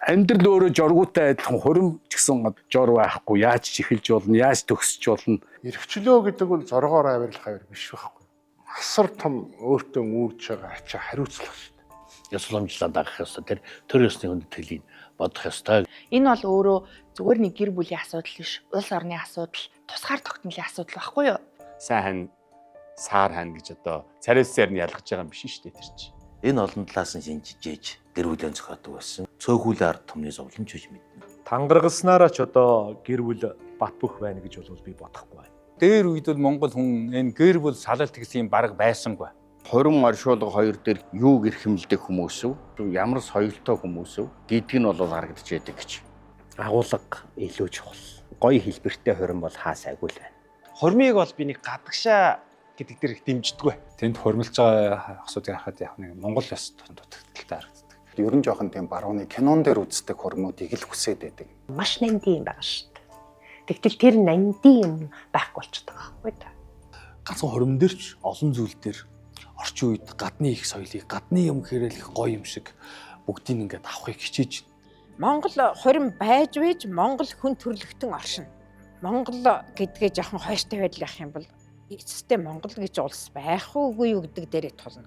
Амьдрал өөрөө жоргуутай адилхан хурим ч гэсэн жор байхгүй. Яаж ч эхэлж болно, яаж төгсөж болно. Эрхчлөө гэдэг бол зоргоор авирлах авир биш байхгүй. Асар том өөртөө үүрж байгаа ачаа хариуцлага шүү дээ. Ёсломжлоо дагах ёстой. Тэр төр ёсны хүндэтгэлийг бодох ёстой. Энэ бол өөрөө зүгээр нэг гэр бүлийн асуудал биш. Улс орны асуудал, тусгаар тогтнолын асуудал байхгүй юу? Сайн хань, саар хань гэж одоо царайсаар нь ялгаж байгаа юм биш шүү дээ тэр чинь. Энэ олон талаас нь шинжижээж гэр бүлийн зохиодог байсан. Цөөхүүлэн ард түмний зовлон чөж мэднэ. Тангаргаснараа ч одоо гэр бүл бат бөх байна гэж бол би бодохгүй байна. Дээр үед бол Монгол хүн энэ гэр бүл салалт гэсэн юм бараг байсангүй. Хорин оршуулга хоёр дээр юу гэрхэмлдэг хүмүүс үү? Ямар соёлтой хүмүүс үү? Гэдг нь бол харагдаж байдаг гэж. Агуулга илүү чухал. Гоё хэлбэртэй хорин бол хаа сайгүй л байна. Хормыг бол би нэг гадагшаа гэдэг дээр их дэмждэггүй. Тэнд хурмилж байгаа асуудыг харахад яг нэг Монгол ёс дутагдaltaй харагддаг. Ер нь жоохон тийм барууны кинон дээр үздэг хормуудыг л хүсээд байдаг. Маш нандин юм байгаа шүү дээ. Тэгтэл тэр нандин юм байхгүй болчиход байгаа байхгүй да. Ганцхан хорим дээр ч олон зүйл дээр орчин үед гадны их соёлыг гадны юм гэхэрэл их гоё юм шиг бүгдийг ингээд авахыг хичээж байна. Монгол хорин байж вэж Монгол хүн төрлөختөн оршино. Монгол гэдгээ жоохон хойштой байдал явах юм бол эцэстээ Монгол гэж улс байх уугүй юу гэдэг дээрээ тулна.